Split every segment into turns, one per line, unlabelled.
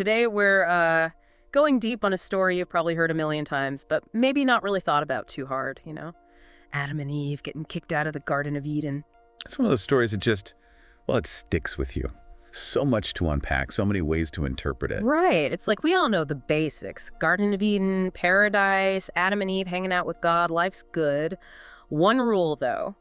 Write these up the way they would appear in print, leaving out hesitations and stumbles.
Today we're going deep on a story you've probably heard a million times, but maybe not really thought about too hard. Adam and Eve getting kicked out of the Garden of Eden.
It's one of those stories that just, well, it sticks with you. So much to unpack, so many ways to interpret it.
Right. It's like we all know the basics. Garden of Eden, paradise, Adam and Eve hanging out with God, life's good. One rule, though.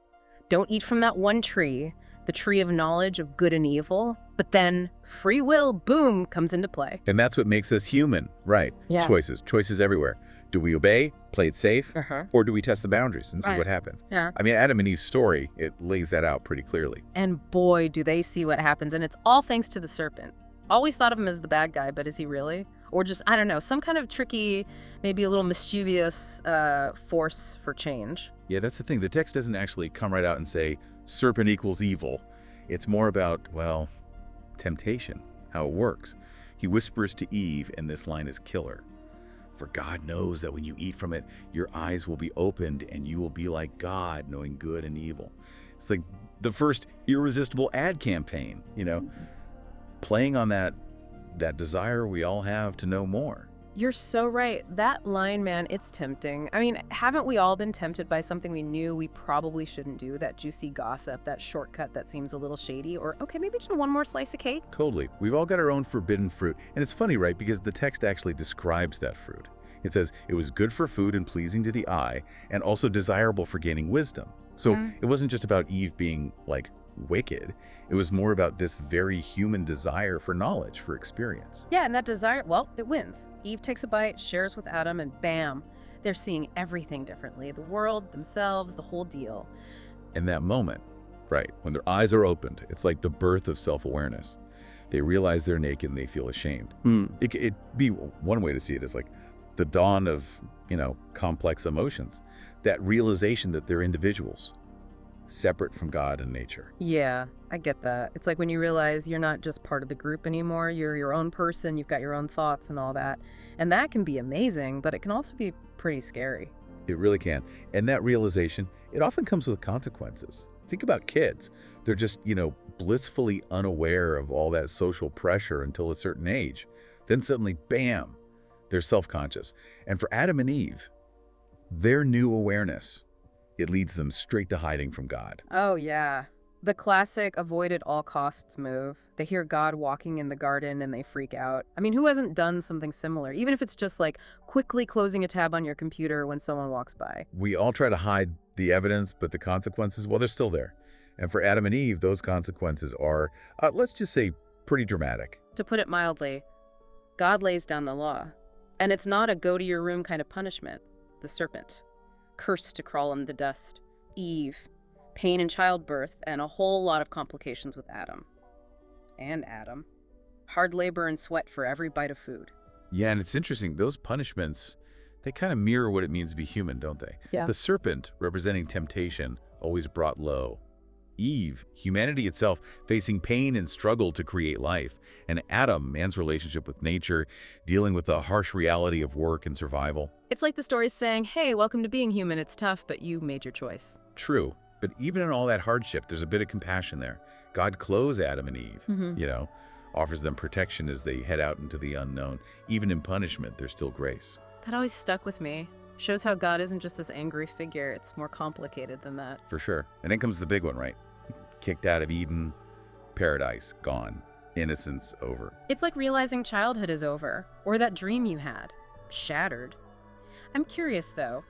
Don't eat from that one tree, the tree of knowledge of good and evil. But then free will, boom, comes into play.
And that's what makes us human, right?
Yeah.
Choices everywhere. Do we obey, play it safe, or do we test the boundaries and see
Right.
what happens?
Yeah.
I mean, Adam and Eve's story, it lays that out pretty clearly.
And boy, do they see what happens. And it's all thanks to the serpent. Always thought of him as the bad guy, but is he really? Or just, I don't know, some kind of tricky, maybe a little mischievous force for change.
Yeah, that's the thing. The text doesn't actually come right out and say, serpent equals evil. It's more about, well, temptation, how it works. He whispers to Eve, and this line is killer. For God knows that when you eat from it, your eyes will be opened and you will be like God, knowing good and evil. It's like the first irresistible ad campaign, playing on that desire we all have to know more.
You're so right. That line, man, it's tempting. I mean, haven't we all been tempted by something we knew we probably shouldn't do? That juicy gossip, that shortcut that seems a little shady, or okay, maybe just one more slice of cake?
Totally. We've all got our own forbidden fruit. And it's funny, right? Because the text actually describes that fruit. It says, it was good for food and pleasing to the eye, and also desirable for gaining wisdom. So it wasn't just about Eve being, wicked. It was more about this very human desire for knowledge, for experience.
Yeah, and that desire, well, it wins. Eve takes a bite, shares with Adam, and bam, they're seeing everything differently. The world, themselves, the whole deal.
In that moment, right, when their eyes are opened, it's like the birth of self-awareness. They realize they're naked and they feel ashamed. It'd be one way to see it as like the dawn of, complex emotions. That realization that they're individuals, separate from God and nature.
Yeah, I get that. It's like when you realize you're not just part of the group anymore, you're your own person, you've got your own thoughts and all that. And that can be amazing, but it can also be pretty scary.
It really can. And that realization, it often comes with consequences. Think about kids. They're just, blissfully unaware of all that social pressure until a certain age. Then suddenly, bam, they're self-conscious. And for Adam and Eve, their new awareness, it leads them straight to hiding from God.
Oh, yeah. The classic avoid at all costs move. They hear God walking in the garden and they freak out. I mean, who hasn't done something similar? Even if it's just like quickly closing a tab on your computer when someone walks by.
We all try to hide the evidence, but the consequences, well, they're still there. And for Adam and Eve, those consequences are, let's just say, pretty dramatic.
To put it mildly, God lays down the law. And it's not a go-to-your-room kind of punishment. The serpent. Cursed to crawl in the dust. Eve. Pain in childbirth, and a whole lot of complications with Adam. And Adam. Hard labor and sweat for every bite of food.
Yeah, and it's interesting. Those punishments, they kind of mirror what it means to be human, don't they?
Yeah.
The serpent, representing temptation, always brought low. Eve, humanity itself, facing pain and struggle to create life. And Adam, man's relationship with nature, dealing with the harsh reality of work and survival.
It's like the story's saying, hey, welcome to being human. It's tough, but you made your choice.
True. But even in all that hardship, there's a bit of compassion there. God clothes Adam and Eve, offers them protection as they head out into the unknown. Even in punishment, there's still grace.
That always stuck with me. Shows how God isn't just this angry figure. It's more complicated than that.
For sure. And then comes the big one, right? Kicked out of Eden, paradise gone, innocence over.
It's like realizing childhood is over, or that dream you had, shattered. I'm curious, though.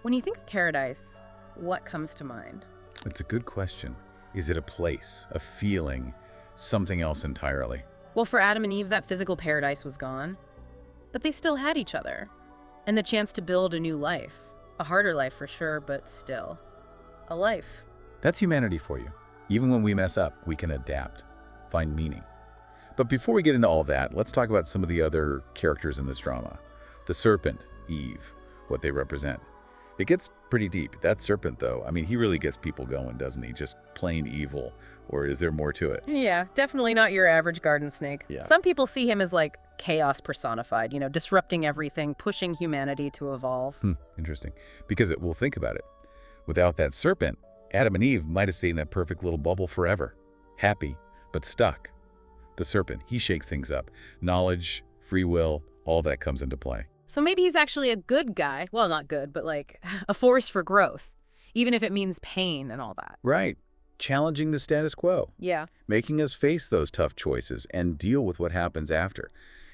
When you think of paradise, what comes to mind?
It's a good question. Is it a place, a feeling, something else entirely?
Well, for Adam and Eve, that physical paradise was gone. But they still had each other. And the chance to build a new life. A harder life for sure, but still. A life.
That's humanity for you. Even when we mess up, we can adapt, find meaning. But before we get into all that, let's talk about some of the other characters in this drama. The serpent, Eve, what they represent. It gets pretty deep. That serpent, though, I mean, he really gets people going, doesn't he? Just plain evil. Or is there more to it?
Yeah, definitely not your average garden snake.
Yeah.
Some people see him as like chaos personified, disrupting everything, pushing humanity to evolve.
Interesting. Because we'll think about it. Without that serpent, Adam and Eve might have stayed in that perfect little bubble forever. Happy, but stuck. The serpent, he shakes things up. Knowledge, free will, all that comes into play.
So maybe he's actually a good guy. Well, not good, but like a force for growth, even if it means pain and all that.
Right. Challenging the status quo.
Yeah.
Making us face those tough choices and deal with what happens after.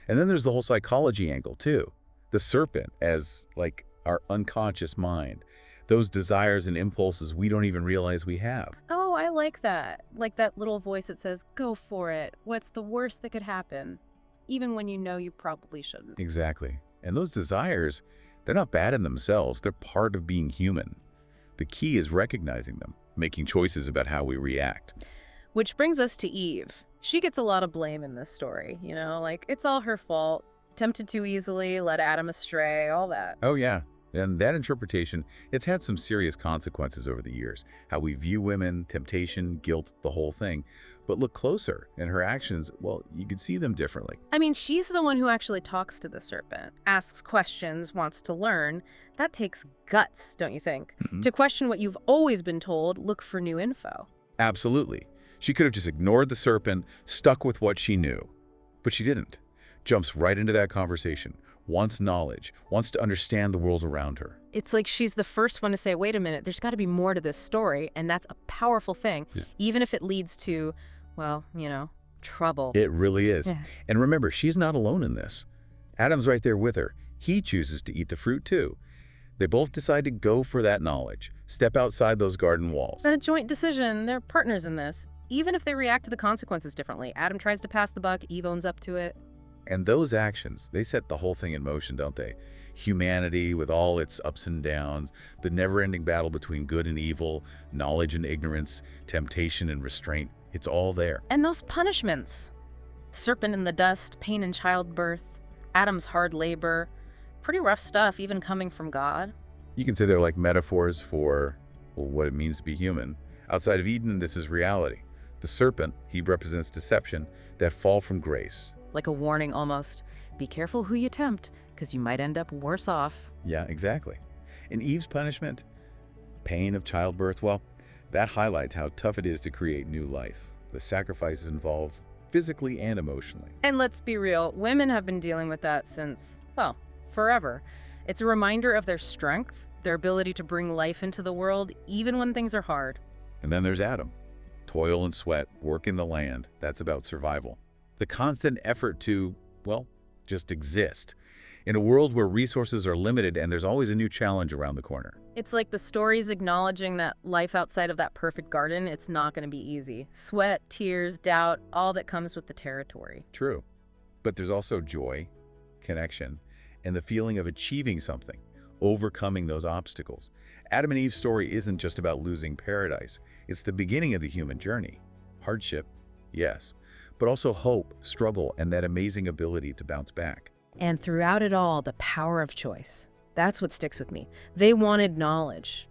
And then there's the whole psychology angle, too. The serpent as, like, our unconscious mind. Those desires and impulses we don't even realize we have.
Oh, I like that. Like that little voice that says, go for it. What's the worst that could happen? Even when you know you probably shouldn't.
Exactly. And those desires, they're not bad in themselves. They're part of being human. The key is recognizing them, making choices about how we react.
Which brings us to Eve. She gets a lot of blame in this story, you know, like it's all her fault. Tempted too easily, led Adam astray, all that.
Oh, yeah. And that interpretation, it's had some serious consequences over the years. How we view women, temptation, guilt, the whole thing. But look closer, and her actions, well, you could see them differently.
I mean, she's the one who actually talks to the serpent, asks questions, wants to learn. That takes guts, don't you think? To question what you've always been told, look for new info.
Absolutely. She could have just ignored the serpent, stuck with what she knew. But she didn't. Jumps right into that conversation, wants knowledge, wants to understand the world around her.
It's like she's the first one to say, wait a minute, there's got to be more to this story, and that's a powerful thing, even if it leads to, well, you know, trouble.
It really is.
Yeah.
And remember, she's not alone in this. Adam's right there with her. He chooses to eat the fruit too. They both decide to go for that knowledge, step outside those garden walls.
It's a joint decision. They're partners in this. Even if they react to the consequences differently. Adam tries to pass the buck, Eve owns up to it.
And those actions, they set the whole thing in motion, don't they? Humanity with all its ups and downs, the never-ending battle between good and evil, knowledge and ignorance, temptation and restraint. It's all there.
And those punishments. Serpent in the dust, pain in childbirth, Adam's hard labor. Pretty rough stuff, even coming from God.
You can say they're like metaphors for, well, what it means to be human. Outside of Eden, this is reality. The serpent, he represents deception, that fall from grace.
Like a warning almost. Be careful who you tempt, because you might end up worse off.
Yeah, exactly. And Eve's punishment, pain of childbirth, well, that highlights how tough it is to create new life. The sacrifices involved physically and emotionally.
And let's be real, women have been dealing with that since, well, forever. It's a reminder of their strength, their ability to bring life into the world, even when things are hard.
And then there's Adam. Toil and sweat, work in the land, that's about survival. The constant effort to, well, just exist. In a world where resources are limited and there's always a new challenge around the corner.
It's like the story's acknowledging that life outside of that perfect garden, it's not going to be easy. Sweat, tears, doubt, all that comes with the territory.
True. But there's also joy, connection, and the feeling of achieving something, overcoming those obstacles. Adam and Eve's story isn't just about losing paradise. It's the beginning of the human journey. Hardship, yes, but also hope, struggle, and that amazing ability to bounce back.
And throughout it all, the power of choice. That's what sticks with me. They wanted knowledge,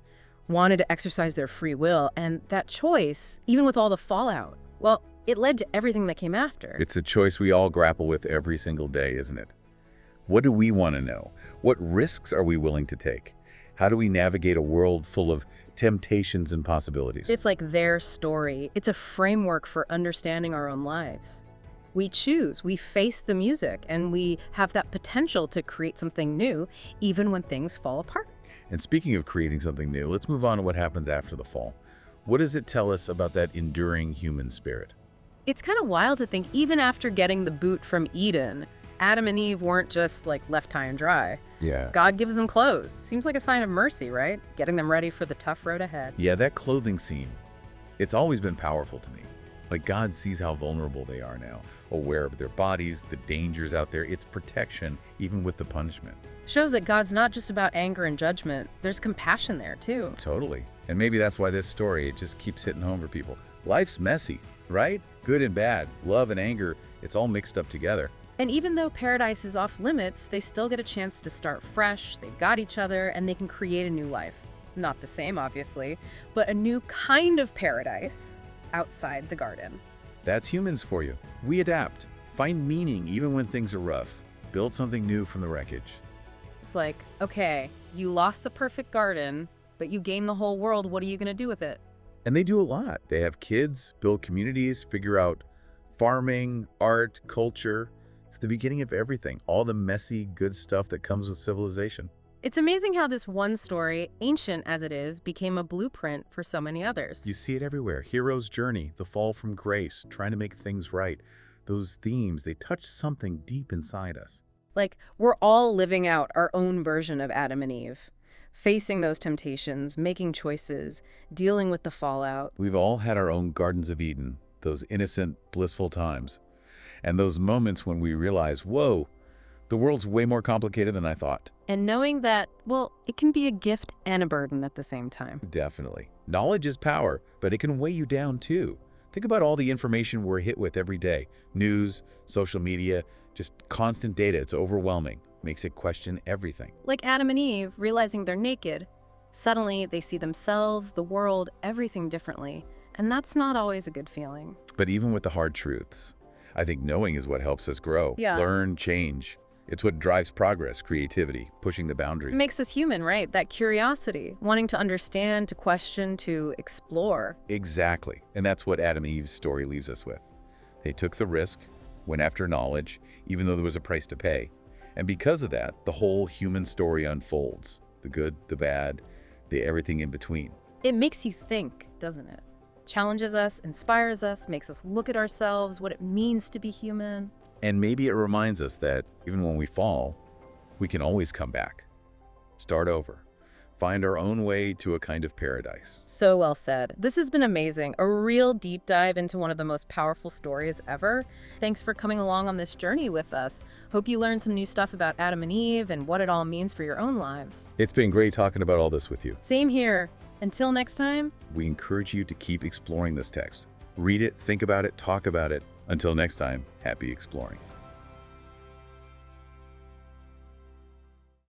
wanted to exercise their free will, and that choice, even with all the fallout, well, it led to everything that came after.
It's a choice we all grapple with every single day, isn't it? What do we want to know? What risks are we willing to take? How do we navigate a world full of temptations and possibilities?
It's like their story. It's a framework for understanding our own lives. We choose, we face the music, and we have that potential to create something new, even when things fall apart.
And speaking of creating something new, let's move on to what happens after the fall. What does it tell us about that enduring human spirit?
It's kind of wild to think even after getting the boot from Eden, Adam and Eve weren't just like left high and dry.
Yeah.
God gives them clothes. Seems like a sign of mercy, right? Getting them ready for the tough road ahead.
Yeah, that clothing scene, it's always been powerful to me. Like God sees how vulnerable they are now, aware of their bodies, the dangers out there. It's protection, even with the punishment.
Shows that God's not just about anger and judgment. There's compassion there, too.
Totally. And maybe that's why this story, it just keeps hitting home for people. Life's messy, right? Good and bad, love and anger, it's all mixed up together.
And even though paradise is off limits, they still get a chance to start fresh, they've got each other, and they can create a new life. Not the same, obviously, but a new kind of paradise outside the garden.
That's humans for you. We adapt, find meaning even when things are rough, build something new from the wreckage.
It's like, okay, you lost the perfect garden, but you gained the whole world. What are you going to do with it?
And they do a lot. They have kids, build communities, figure out Farming, art, culture, it's the beginning of everything. All the messy, good stuff that comes with civilization.
It's amazing how this one story, ancient as it is, became a blueprint for so many others.
You see it everywhere. Hero's journey, the fall from grace, trying to make things right. Those themes, they touch something deep inside us.
Like, we're all living out our own version of Adam and Eve, facing those temptations, making choices, dealing with the fallout.
We've all had our own Gardens of Eden, those innocent, blissful times. And those moments when we realize, whoa, the world's way more complicated than I thought.
And knowing that, well, it can be a gift and a burden at the same time.
Definitely. Knowledge is power, but it can weigh you down too. Think about all the information we're hit with every day. News, social media, just constant data. It's overwhelming. Makes it question everything.
Like Adam and Eve realizing they're naked. Suddenly, they see themselves, the world, everything differently. And that's not always a good feeling.
But even with the hard truths, I think knowing is what helps us grow,
Yeah.
learn, change. It's what drives progress, creativity, pushing the boundary.
It makes us human, right? That curiosity, wanting to understand, to question, to explore.
Exactly. And that's what Adam and Eve's story leaves us with. They took the risk, went after knowledge, even though there was a price to pay. And because of that, the whole human story unfolds. The good, the bad, the everything in between.
It makes you think, doesn't it? Challenges us, inspires us, makes us look at ourselves, what it means to be human.
And maybe it reminds us that even when we fall, we can always come back, start over, find our own way to a kind of paradise.
So well said. This has been amazing. A real deep dive into one of the most powerful stories ever. Thanks for coming along on this journey with us. Hope you learned some new stuff about Adam and Eve and what it all means for your own lives.
It's been great talking about all this with you.
Same here. Until next time.
We encourage you to keep exploring this text. Read it, think about it, talk about it. Until next time, happy exploring.